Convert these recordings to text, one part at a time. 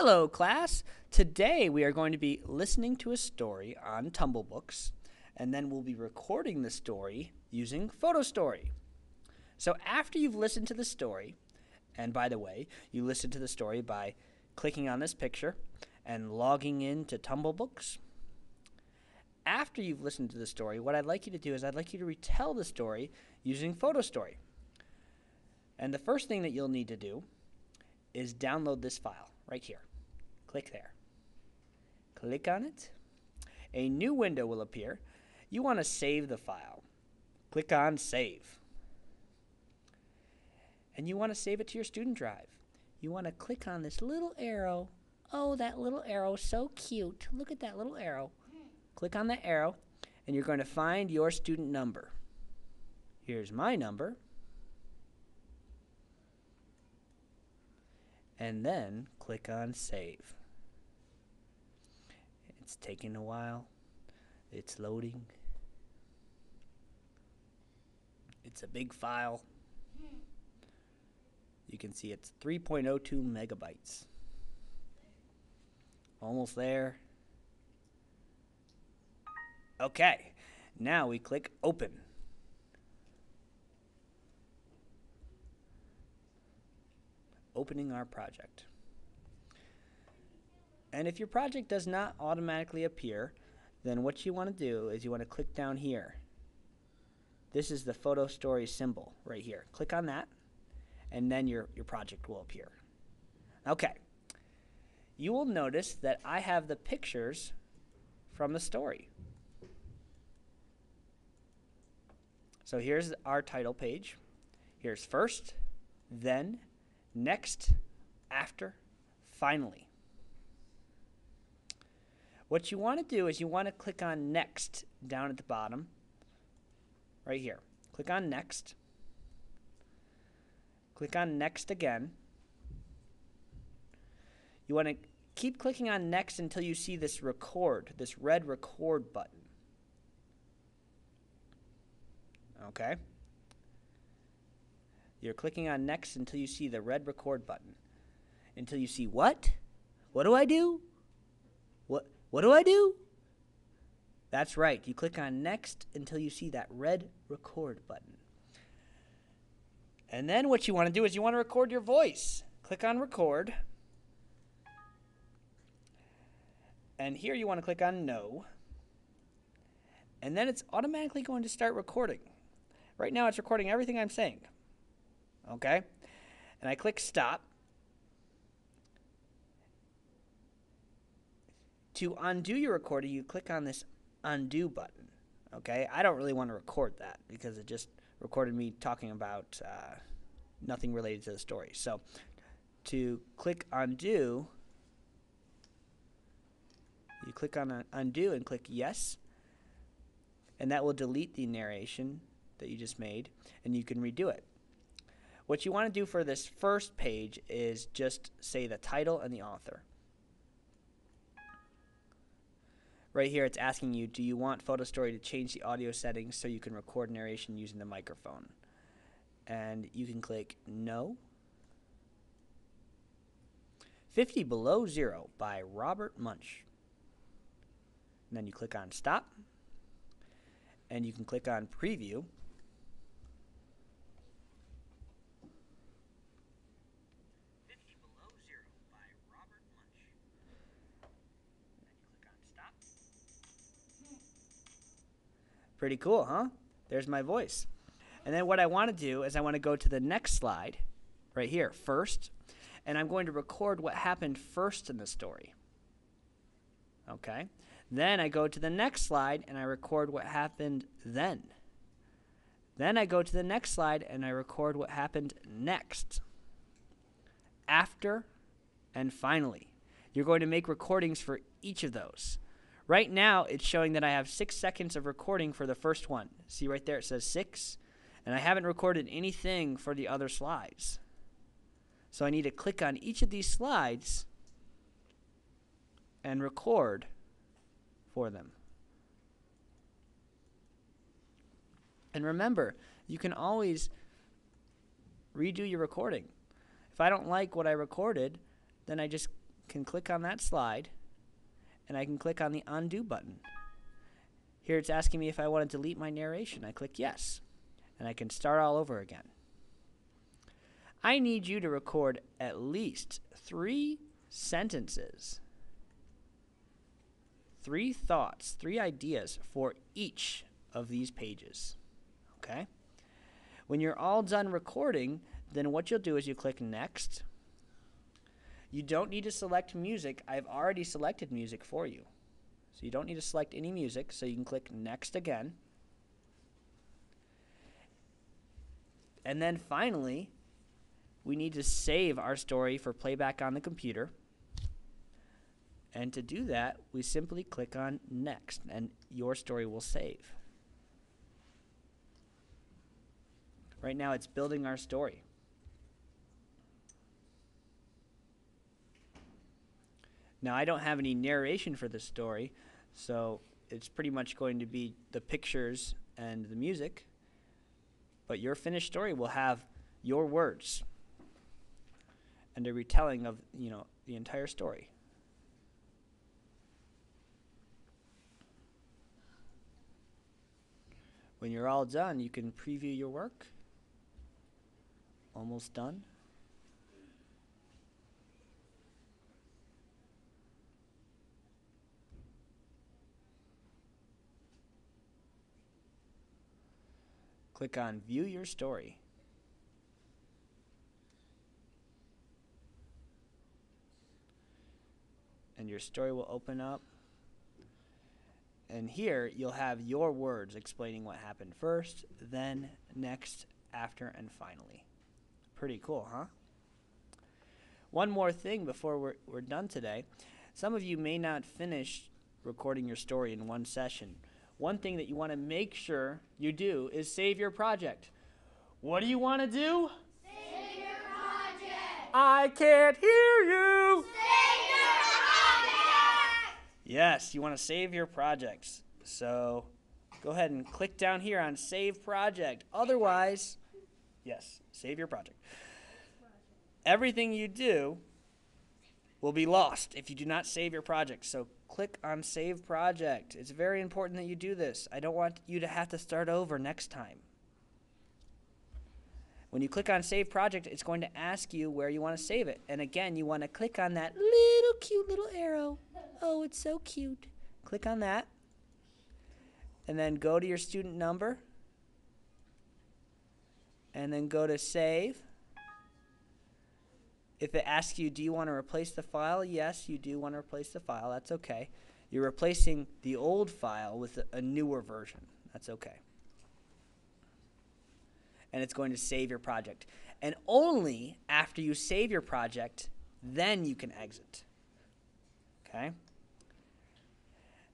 Hello, class. Today we are going to be listening to a story on Tumble Books, and then we'll be recording the story using Photo Story. So after you've listened to the story, and by the way, you listen to the story by clicking on this picture and logging in to Tumble Books. After you've listened to the story, what I'd like you to do is I'd like you to retell the story using Photo Story. And the first thing that you'll need to do is download this file right here. Click there. Click on it. A new window will appear. You want to save the file. Click on Save. And you want to save it to your student drive. You want to click on this little arrow. Oh, that little arrow, so cute. Look at that little arrow. Click on that arrow, and you're going to find your student number. Here's my number. And then click on Save. It's taking a while. It's loading. It's a big file. You can see it's 3.02 megabytes. Almost there. Okay, now we click Open. Opening our project. And if your project does not automatically appear, then what you want to do is you want to click down here. This is the Photo Story symbol right here. Click on that, and then your project will appear. Okay. You will notice that I have the pictures from the story. So here's our title page. Here's first, then, next, after, finally. What you want to do is you want to click on Next down at the bottom, right here. Click on Next. Click on Next again. You want to keep clicking on Next until you see this record, this red record button. Okay? You're clicking on Next until you see the red record button. Until you see what? What do I do? What do I do? That's right. You click on Next until you see that red record button. And then what you want to do is you want to record your voice. Click on Record. And here you want to click on No. And then it's automatically going to start recording. Right now it's recording everything I'm saying. Okay? And I click Stop. To undo your recording, you click on this Undo button. Okay? I don't really want to record that because it just recorded me talking about nothing related to the story. So to click Undo, you click on Undo and click Yes. And that will delete the narration that you just made, and you can redo it. What you want to do for this first page is just say the title and the author. Right here it's asking you, do you want Photo Story to change the audio settings so you can record narration using the microphone? And you can click No. 50 Below Zero by Robert Munch. And then you click on Stop. And you can click on Preview. Pretty cool, huh? There's my voice. And then what I want to do is I want to go to the next slide, right here, first, and I'm going to record what happened first in the story. Okay? Then I go to the next slide and I record what happened then. Then I go to the next slide and I record what happened next. After, and finally. You're going to make recordings for each of those. Right now, it's showing that I have 6 seconds of recording for the first one. See right there, it says 6. And I haven't recorded anything for the other slides. So I need to click on each of these slides and record for them. And remember, you can always redo your recording. If I don't like what I recorded, then I just can click on that slide, and I can click on the undo button. Here it's asking me if I want to delete my narration. I click yes, and I can start all over again. I need you to record at least 3 sentences, 3 thoughts, 3 ideas for each of these pages. Okay? When you're all done recording, then what you'll do is you click next. You don't need to select music. I've already selected music for you. So you don't need to select any music, so you can click next again. And then finally, we need to save our story for playback on the computer. And to do that, we simply click on next, and your story will save. Right now, it's building our story. Now, I don't have any narration for this story, so it's pretty much going to be the pictures and the music. But your finished story will have your words and a retelling of, the entire story. When you're all done, you can preview your work. Almost done. Click on View Your Story. And your story will open up. And here you'll have your words explaining what happened first, then, next, after, and finally. Pretty cool, huh? One more thing before we're done today. Some of you may not finish recording your story in one session. One thing that you want to make sure you do is save your project. What do you want to do? Save your project. I can't hear you. Save your project. Yes, you want to save your projects. So go ahead and click down here on Save Project. Otherwise, yes, save your project. Everything you do will be lost if you do not save your project. So click on Save Project. It's very important that you do this. I don't want you to have to start over next time. When you click on Save Project, it's going to ask you where you want to save it. And again, you want to click on that little cute little arrow. Oh, it's so cute. Click on that. And then go to your student number. And then go to Save. If it asks you, do you want to replace the file? Yes, you do want to replace the file. That's okay. You're replacing the old file with a newer version. That's okay. And it's going to save your project. And only after you save your project, then you can exit. Okay?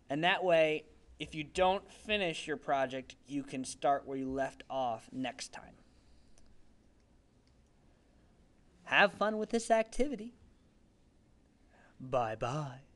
And that way, if you don't finish your project, you can start where you left off next time. Have fun with this activity. Bye-bye.